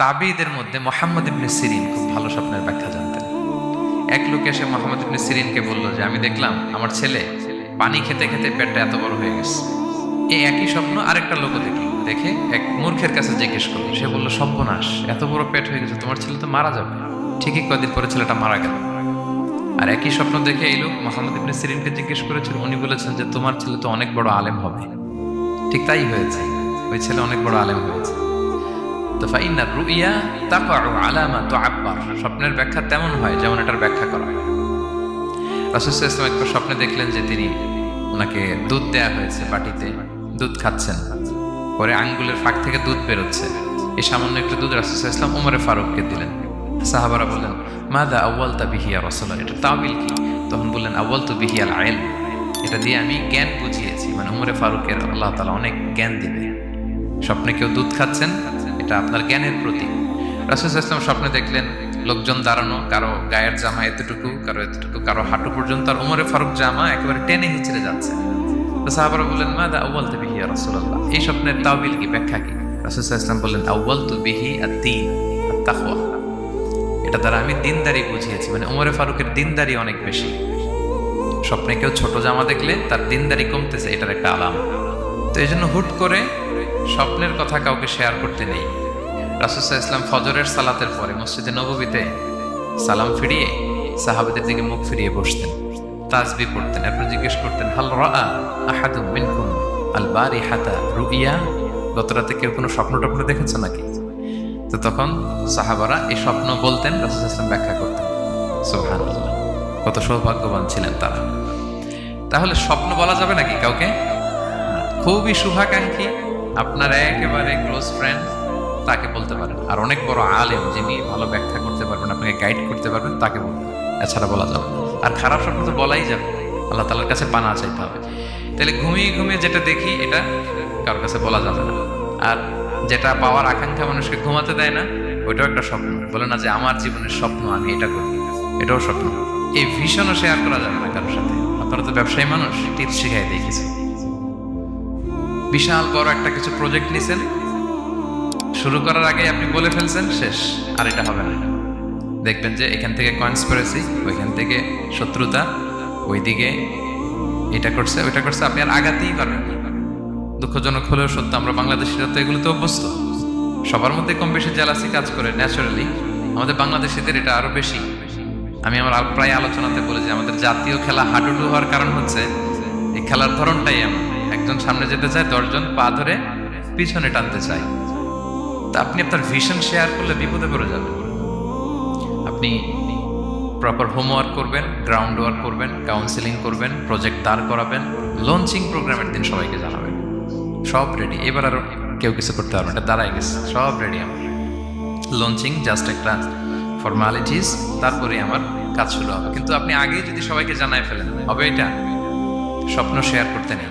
তাবিঈদের মধ্যে মুহাম্মদ ইবনে সিরিন খুব ভালো স্বপ্নের ব্যাখ্যা জানতেন। এক লোক এসে মুহাম্মদ ইবনে সিরিনকে বলল যে আমি দেখলাম আমার ছেলে পানি খেতে খেতে পেটটা এত বড় হয়ে গেছে। এই একই স্বপ্ন আরেকটা লোকও দেখল, দেখে এক মূর্খের কাছে জিজ্ঞেস করলো। সে বলল, সর্বনাশ, এত বড় পেট হয়ে গেছে, তোমার ছেলে তো মারা যাবে। ঠিকই কয়েকদিন পরে ছেলেটা মারা গেল। আর একই স্বপ্ন দেখে এই লোক মুহাম্মদ ইবনে সিরিনকে জিজ্ঞেস করেছিল। উনি বলেছেন যে তোমার ছেলে তো অনেক বড় আলেম হবে। ঠিক তাই হয়েছে, ওই ছেলে অনেক বড় আলেম হয়েছে। তো ফাইন্না রুইয়া তাকাউ আলা মা তুআব্বার, স্বপ্নের ব্যাখ্যা তেমন হয় যেমন এটার ব্যাখ্যা করা হয়। রাসূল সাল্লাল্লাহু আলাইহি ওয়াসাল্লাম একবার স্বপ্নে দেখলেন যে তিনি ওনাকে দুধ দেয়া হয়েছে, বাটিতে দুধ খাচ্ছেন, পরে আঙ্গুলের ফাঁক থেকে দুধ বেরোচ্ছে। এই সামান্য একটু দুধ রাসূল সাল্লাল্লাহু আলাইহি ওয়াসাল্লাম ওমরে ফারুককে দিলেন। সাহাবারা বললেন, মাযা আউয়ালতা বিহি ইয়া রাসূলুল্লাহ, এটা তাওয়িল কি? তখন বললেন, আউয়ালতু বিহি আল ইলম, এটা দিয়ে আমি জ্ঞান বুঝিয়েছি। মানে ওমরে ফারুকের আল্লাহ তাআলা অনেক জ্ঞান দিবে। স্বপ্নে কেউ দুধ খাচ্ছেন, এটা আপনার জ্ঞানের প্রতীক। রাসূল সাল্লাল্লাহু আলাইহি ওয়াসাল্লাম স্বপ্নে দেখলেন লোকজন দাঁড়ানো, কারো গায়ের জামা এতটুকু, কারো এতটুকু, কারো হাঁটু পর্যন্ত, আর ওমরে ফারুক জামা একেবারে টেনে হিচড়ে যাচ্ছে। তো সাহাবারা বললেন, মাযা আউয়ালতু বিহি ইয়া রাসূলুল্লাহ, এই স্বপ্নের তাওয়িল কি, ব্যাখ্যা কি? রাসূল সাল্লাল্লাহু আলাইহি ওয়াসাল্লাম বললেন, আউয়ালতু বিহি আদ-দীন আত-তাকওয়া, এটা দ্বারা আমি দিনদারি বুঝিয়েছি। মানে ওমরে ফারুকের দিনদারি অনেক বেশি। স্বপ্নে কেউ ছোট জামা দেখলে তার দিনদারি কমতেছে, এটার একটা আলাম। তো এই জন্য হুট করে স্বপ্নের কথা কাউকে শেয়ার করতে নেই। রাসূল সাল্লাল্লাহু আলাইহি ওয়াসাল্লাম ফজরের সালাতের পরে মসজিদে নববীতে সালাম ফিরিয়ে সাহাবাদের দিকে মুখ ফিরিয়ে বসতেন, তাসবিহ পড়তেন, এরপর জিজ্ঞেস করতেন, হাল রাআ আহাদুম মিনকুম আল বারিহাতা রুইয়া, গত রাতে কেউ কোনো স্বপ্ন টপ্ন দেখেছে নাকি? তো তখন সাহাবারা এই স্বপ্ন বলতেন, রাসূল সাল্লাল্লাহু আলাইহি ওয়াসাল্লাম ব্যাখ্যা করতেন। সুবহানাল্লাহ, কত সৌভাগ্যবান ছিলেন তারা। তাহলে স্বপ্ন বলা যাবে নাকি কাউকে? খুবই শুভাকাঙ্ক্ষী, আপনার একেবারে ক্লোজ ফ্রেন্ড, তাকে বলতে পারেন। আর অনেক বড় আলেম যিনি ভালো ব্যাখ্যা করতে পারবেন, আপনাকে গাইড করতে পারবেন, তাকে বলবেন। এছাড়া বলা যাবে। আর খারাপ স্বপ্ন তো বলাই যাবে, আল্লাহ তাআলার কাছে পানা চাইতে হবে। তাহলে ঘুমিয়ে ঘুমিয়ে যেটা দেখি এটা কারোর কাছে বলা যাবে না। আর যেটা পাওয়ার আকাঙ্ক্ষা মানুষকে ঘুমাতে দেয় না, ওইটাও একটা স্বপ্ন। বলে না যে আমার জীবনের স্বপ্ন আমি এটা করি, এটাও স্বপ্ন। এই ভিশনও শেয়ার করা যাবে না কারোর সাথে। আপনারা তো ব্যবসায়ী মানুষ, টিপস শিখাই দিয়ে কিছু। বিশাল বড় একটা কিছু প্রজেক্ট নিছেন, শুরু করার আগে আপনি বলে ফেলছেন, শেষ, আর এটা হবে না। দেখবেন যে এখান থেকে কনস্পিরেসি, ওইখান থেকে শত্রুতা, ওইদিকে এটা করছে ওইটা করছে, আপনি আর আগাতেই পারবেন না। দুঃখজনক হলেও সত্য, আমরা বাংলাদেশিরা তো এগুলোতে অভ্যস্ত। সবার মধ্যে কম বেশি জেলাসি কাজ করে ন্যাচারালি, আমাদের বাংলাদেশিদের এটা আরো বেশি। আমি আমার প্রায় আলোচনাতে বলি যে আমাদের জাতীয় খেলা হাডুডু হওয়ার কারণ হচ্ছে এই খেলার ধরনটাই এমন। একজন সামনে যেতে চায়, 10 জন পা ধরে পিছনে টানতে চায়। তা আপনি আপনার ভিশন শেয়ার করলে বিপদে পড়ে যাবেন। আপনি প্রপার হোমওয়ার্ক করবেন, গ্রাউন্ড ওয়ার্ক করবেন, কাউন্সিলিং করবেন, প্রজেক্ট দাঁড় করাবেন, লঞ্চিং প্রোগ্রামের দিন সবাইকে জানাবেন। সব রেডি, এবার আর কেউ কিছু করতে পারবে না, এটা দাঁড়ায় গেছে, সব রেডি আমার। লঞ্চিং জাস্ট একটা ফর্মালিটিস, তারপরে আমার কাজ শুরু হবে। কিন্তু আপনি আগেই যদি সবাইকে জানায় ফেলেন, হবে এটা? স্বপ্ন শেয়ার করতে নেই।